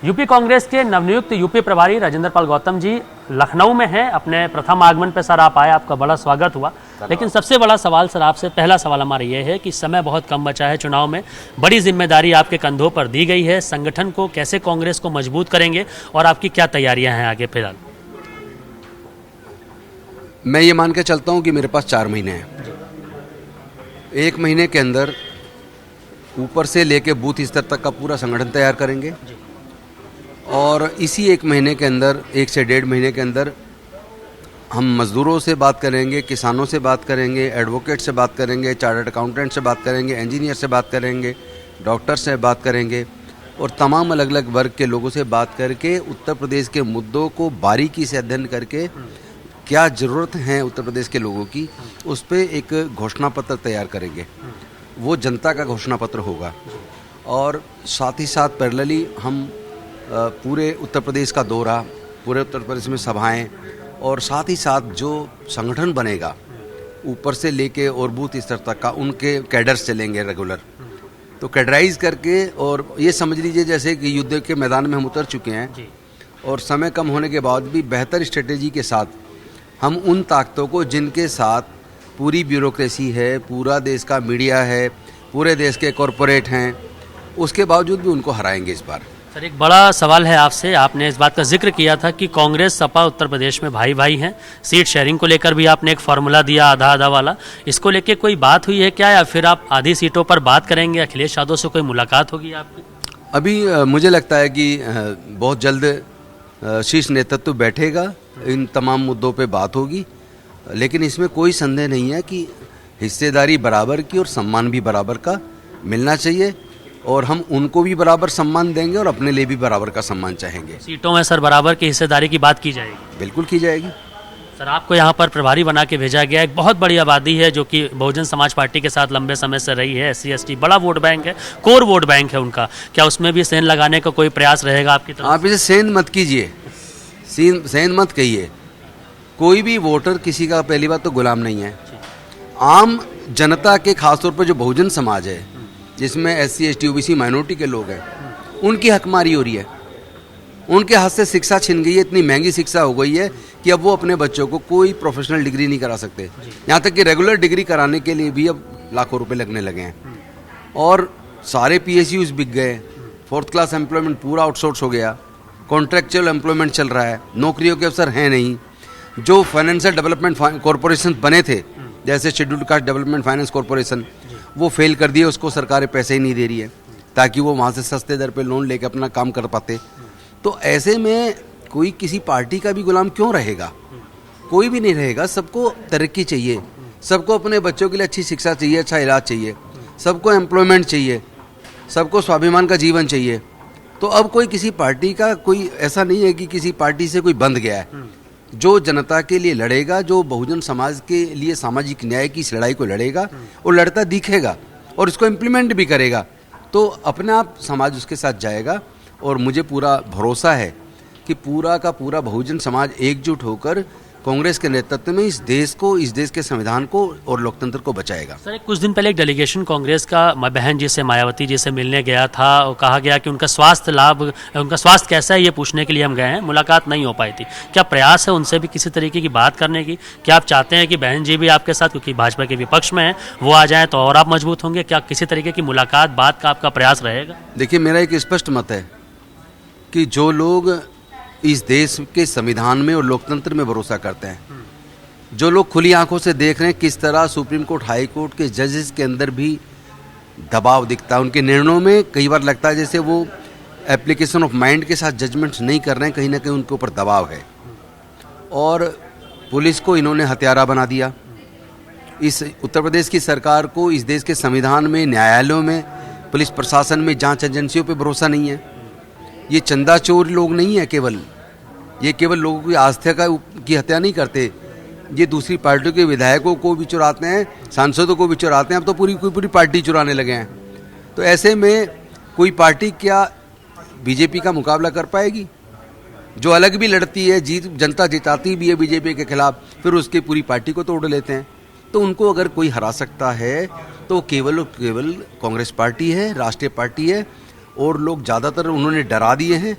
UP Congress के नवनियुक्त UP प्रभारी राजेंद्र पाल गौतम जी लखनऊ में हैं। अपने प्रथम आगमन पे सर आप आए, आपका बड़ा स्वागत हुआ। लेकिन सबसे बड़ा सवाल सर आपसे, पहला सवाल हमारा ये है कि समय बहुत कम बचा है चुनाव में, बड़ी जिम्मेदारी आपके कंधों पर दी गई है। संगठन को कैसे कांग्रेस को मजबूत करेंगे और आपकी क्या तैयारियां हैं आगे फिलहाल? मैं ये मान के चलता हूँ कि मेरे पास 4 महीने हैं। 1 महीने के अंदर ऊपर से लेके बूथ स्तर तक का पूरा संगठन तैयार करेंगे और इसी 1 महीने के अंदर, 1 से 1.5 महीने के अंदर हम मज़दूरों से बात करेंगे, किसानों से बात करेंगे, एडवोकेट से बात करेंगे, चार्टर्ड अकाउंटेंट से बात करेंगे, इंजीनियर से बात करेंगे, डॉक्टर से बात करेंगे और तमाम अलग अलग वर्ग के लोगों से बात करके उत्तर प्रदेश के मुद्दों को बारीकी से अध्ययन करके क्या ज़रूरत है उत्तर प्रदेश के लोगों की, उस पर एक घोषणा पत्र तैयार करेंगे। वो जनता का घोषणा पत्र होगा और साथ ही साथ पैरेलली हम पूरे उत्तर प्रदेश का दौरा, पूरे उत्तर प्रदेश में सभाएं और साथ ही साथ जो संगठन बनेगा ऊपर से लेके और बूथ स्तर तक का, उनके कैडर्स चलेंगे रेगुलर, तो कैडराइज करके, और ये समझ लीजिए जैसे कि युद्ध के मैदान में हम उतर चुके हैं और समय कम होने के बाद भी बेहतर स्ट्रेटेजी के साथ हम उन ताकतों को जिनके साथ पूरी ब्यूरोक्रेसी है, पूरा देश का मीडिया है, पूरे देश के कॉरपोरेट हैं, उसके बावजूद भी उनको हराएंगे इस बार। सर एक बड़ा सवाल है आपसे, आपने इस बात का जिक्र किया था कि कांग्रेस सपा उत्तर प्रदेश में भाई भाई हैं। सीट शेयरिंग को लेकर भी आपने एक फार्मूला दिया आधा आधा वाला, इसको लेकर कोई बात हुई है क्या, या फिर आप आधी सीटों पर बात करेंगे? अखिलेश यादव से कोई मुलाकात होगी आपकी? अभी मुझे लगता है कि बहुत जल्द शीर्ष नेतृत्व बैठेगा, इन तमाम मुद्दों पे बात होगी, लेकिन इसमें कोई संदेह नहीं है कि हिस्सेदारी बराबर की और सम्मान भी बराबर का मिलना चाहिए और हम उनको भी बराबर सम्मान देंगे और अपने लिए भी बराबर का सम्मान चाहेंगे। सीटों में सर बराबर की हिस्सेदारी की बात की जाएगी? बिल्कुल की जाएगी। सर आपको यहाँ पर प्रभारी बना के भेजा गया, एक बहुत बड़ी आबादी है जो कि बहुजन समाज पार्टी के साथ लंबे समय से रही है, SC ST बड़ा वोट बैंक है, कोर वोट बैंक है उनका, क्या उसमें भी सेंध लगाने का कोई प्रयास रहेगा आपकी तरफ? आप इसे सेंध मत कीजिए, सेंध मत कहिए। कोई भी वोटर किसी का पहली बात तो गुलाम नहीं है। आम जनता के, खासतौर पर जो बहुजन समाज है जिसमें SC ST OBC माइनॉरिटी के लोग हैं, उनकी हकमारी हो रही है। उनके हाथ से शिक्षा छिन गई है, इतनी महंगी शिक्षा हो गई है कि अब वो अपने बच्चों को कोई प्रोफेशनल डिग्री नहीं करा सकते, यहाँ तक कि रेगुलर डिग्री कराने के लिए भी अब लाखों रुपए लगने लगे हैं और सारे PSUs बिक गए, 4th क्लास एम्प्लॉयमेंट पूरा आउटसोर्स हो गया, कॉन्ट्रैक्चुअल एम्प्लॉयमेंट चल रहा है, नौकरियों के अवसर हैं नहीं। जो फाइनेंशियल डेवलपमेंट कॉरपोरेशन बने थे जैसे scheduled caste development finance corporation, वो फेल कर दिए, उसको सरकारें पैसे ही नहीं दे रही है ताकि वो वहाँ से सस्ते दर पे लोन लेके अपना काम कर पाते। तो ऐसे में कोई किसी पार्टी का भी गुलाम क्यों रहेगा? कोई भी नहीं रहेगा। सबको तरक्की चाहिए, सबको अपने बच्चों के लिए अच्छी शिक्षा चाहिए, अच्छा इलाज चाहिए, सबको एम्प्लॉयमेंट चाहिए, सबको स्वाभिमान का जीवन चाहिए। तो अब कोई किसी पार्टी का, कोई ऐसा नहीं है कि किसी पार्टी से कोई बंध गया है। जो जनता के लिए लड़ेगा, जो बहुजन समाज के लिए सामाजिक न्याय की इस लड़ाई को लड़ेगा, वो लड़ता दिखेगा और इसको इम्प्लीमेंट भी करेगा, तो अपने आप समाज उसके साथ जाएगा। और मुझे पूरा भरोसा है कि पूरा का पूरा बहुजन समाज एकजुट होकर कांग्रेस के नेतृत्व में इस देश को, इस देश के संविधान को और लोकतंत्र को बचाएगा। सर कुछ दिन पहले एक डेलीगेशन कांग्रेस का बहन जी से, मायावती जी से मिलने गया था और कहा गया कि उनका स्वास्थ्य कैसा है ये पूछने के लिए हम गए हैं, मुलाकात नहीं हो पाई थी। क्या प्रयास है उनसे भी किसी तरीके की बात करने की? क्या आप चाहते हैं कि बहन जी भी आपके साथ, क्योंकि भाजपा के विपक्ष में है, वो आ जाएं तो और आप मजबूत होंगे? क्या किसी तरीके की मुलाकात, बात का आपका प्रयास रहेगा? देखिए, मेरा एक स्पष्ट मत है कि जो लोग इस देश के संविधान में और लोकतंत्र में भरोसा करते हैं, जो लोग खुली आंखों से देख रहे हैं किस तरह सुप्रीम कोर्ट, हाई कोर्ट के जजेस के अंदर भी दबाव दिखता है, उनके निर्णयों में कई बार लगता है जैसे वो एप्लीकेशन ऑफ माइंड के साथ जजमेंट्स नहीं कर रहे हैं, कहीं ना कहीं उनके ऊपर दबाव है। और पुलिस को इन्होंने हत्यारा बना दिया। इस उत्तर प्रदेश की सरकार को इस देश के संविधान में, न्यायालयों में, पुलिस प्रशासन में, जांच एजेंसियों पे भरोसा नहीं है। ये चंदा चोर लोग नहीं है केवल, ये केवल लोगों की आस्था की हत्या नहीं करते, ये दूसरी पार्टियों के विधायकों को भी चुराते हैं, सांसदों को भी चुराते हैं, अब तो पूरी पार्टी चुराने लगे हैं। तो ऐसे में कोई पार्टी क्या बीजेपी का मुकाबला कर पाएगी? जो अलग भी लड़ती है, जनता जिताती भी है बीजेपी के खिलाफ, फिर उसकी पूरी पार्टी को तोड़ लेते हैं। तो उनको अगर कोई हरा सकता है तो केवल कांग्रेस पार्टी है, राष्ट्रीय पार्टी है, और लोग ज़्यादातर उन्होंने डरा दिए हैं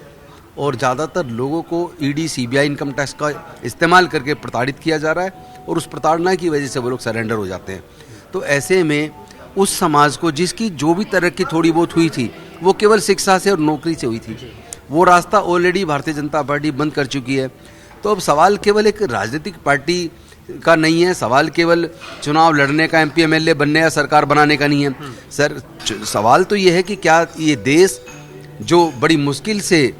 और ज़्यादातर लोगों को ईडी सीबीआई इनकम टैक्स का इस्तेमाल करके प्रताड़ित किया जा रहा है और उस प्रताड़ना की वजह से वो लोग सरेंडर हो जाते हैं। तो ऐसे में उस समाज को जिसकी जो भी तरक्की थोड़ी बहुत हुई थी वो केवल शिक्षा से और नौकरी से हुई थी, वो रास्ता ऑलरेडी भारतीय जनता पार्टी बंद कर चुकी है। तो अब सवाल केवल एक राजनीतिक पार्टी का नहीं है, सवाल केवल चुनाव लड़ने का, एमपी एमएलए बनने या सरकार बनाने का नहीं है सर। सवाल तो ये है कि क्या ये देश जो बड़ी मुश्किल से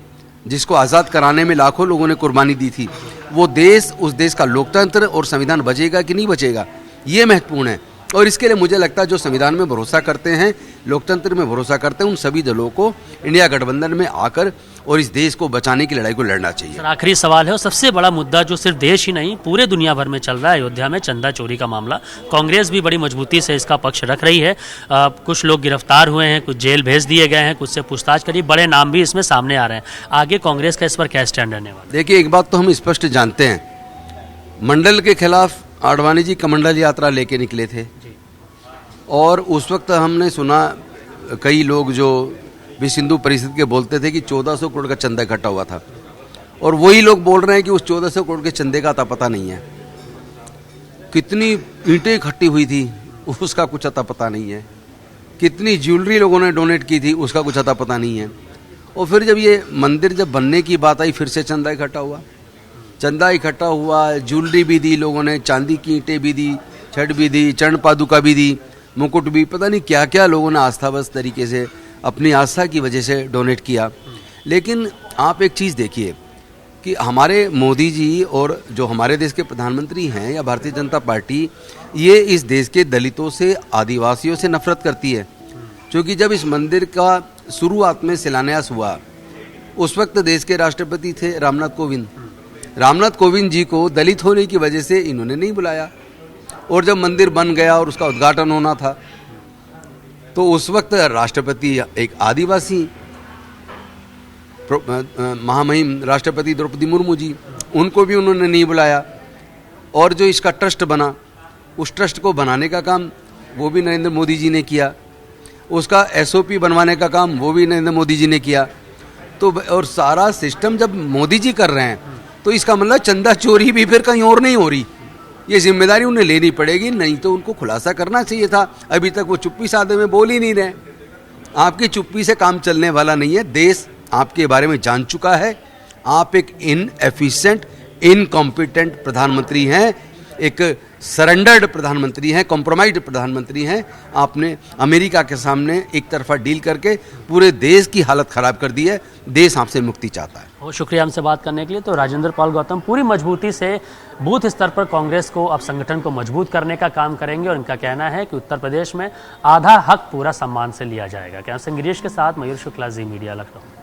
जिसको आज़ाद कराने में लाखों लोगों ने कुर्बानी दी थी, वो देश, उस देश का लोकतंत्र और संविधान बचेगा कि नहीं बचेगा, ये महत्वपूर्ण है। और इसके लिए मुझे लगता है जो संविधान में भरोसा करते हैं, लोकतंत्र में भरोसा करते हैं, उन सभी दलों को इंडिया गठबंधन में आकर और इस देश को बचाने की लड़ाई को लड़ना चाहिए। सर आखिरी सवाल है, और सबसे बड़ा मुद्दा जो सिर्फ देश ही नहीं पूरे दुनिया भर में चल रहा है, अयोध्या में चंदा चोरी का मामला। कांग्रेस भी बड़ी मजबूती से इसका पक्ष रख रही है। कुछ लोग गिरफ्तार हुए हैं, कुछ जेल भेज दिए गए हैं, कुछ से पूछताछ करी, बड़े नाम भी इसमें सामने आ रहे हैं। आगे कांग्रेस का इस पर क्या स्टैंड रहने वाला? देखिए, एक बात तो हम स्पष्ट जानते हैं, मंडल के खिलाफ आडवाणी जी कमंडल यात्रा लेके निकले थे और उस वक्त हमने सुना कई लोग जो विश्व हिंदू परिषद के बोलते थे कि 1400 करोड़ का चंदा इकट्ठा हुआ था, और वही लोग बोल रहे हैं कि उस 1400 करोड़ के चंदे का अता पता नहीं है। कितनी ईंटें इकट्ठी हुई थी उसका कुछ अता पता नहीं है, कितनी ज्वेलरी लोगों ने डोनेट की थी उसका कुछ अता पता नहीं है। और फिर जब ये मंदिर जब बनने की बात आई, फिर से चंदा इकट्ठा हुआ, ज्वेलरी भी दी लोगों ने, चांदी की ईंटें भी दी, छड़ भी दी, चरण पादुका भी दी, मुकुट भी, पता नहीं क्या क्या लोगों ने आस्थावश तरीके से अपनी आस्था की वजह से डोनेट किया। लेकिन आप एक चीज़ देखिए कि हमारे मोदी जी और जो हमारे देश के प्रधानमंत्री हैं या भारतीय जनता पार्टी, ये इस देश के दलितों से, आदिवासियों से नफरत करती है। क्योंकि जब इस मंदिर का शुरुआत में शिलान्यास हुआ, उस वक्त देश के राष्ट्रपति थे रामनाथ कोविंद। रामनाथ कोविंद जी को दलित होने की वजह से इन्होंने नहीं बुलाया, और जब मंदिर बन गया और उसका उद्घाटन होना था तो उस वक्त राष्ट्रपति एक आदिवासी महामहिम राष्ट्रपति द्रौपदी मुर्मू जी, उनको भी उन्होंने नहीं बुलाया। और जो इसका ट्रस्ट बना, उस ट्रस्ट को बनाने का काम वो भी नरेंद्र मोदी जी ने किया, उसका एसओपी बनवाने का काम वो भी नरेंद्र मोदी जी ने किया। तो और सारा सिस्टम जब मोदी जी कर रहे हैं तो इसका मतलब चंदा चोरी भी फिर कहीं और नहीं हो रही, ये जिम्मेदारी उन्हें लेनी पड़ेगी। नहीं तो उनको खुलासा करना चाहिए था, अभी तक वो चुप्पी साधे में बोल ही नहीं रहे। आपकी चुप्पी से काम चलने वाला नहीं है, देश आपके बारे में जान चुका है। आप एक इनएफिशिएंट, इनकॉम्पिटेंट प्रधानमंत्री हैं, एक सरेंडर्ड प्रधानमंत्री हैं, कॉम्प्रोमाइज्ड प्रधानमंत्री हैं। आपने अमेरिका के सामने एक तरफा डील करके पूरे देश की हालत खराब कर दी है। देश आपसे मुक्ति चाहता है। बहुत शुक्रिया हमसे बात करने के लिए। तो राजेंद्र पाल गौतम पूरी मजबूती से बूथ स्तर पर कांग्रेस को, अब संगठन को मजबूत करने का काम करेंगे, और इनका कहना है कि उत्तर प्रदेश में आधा हक पूरा सम्मान से लिया जाएगा। कैमरा गिरीश के साथ मयूर शुक्ला, जी मीडिया, लखनऊ।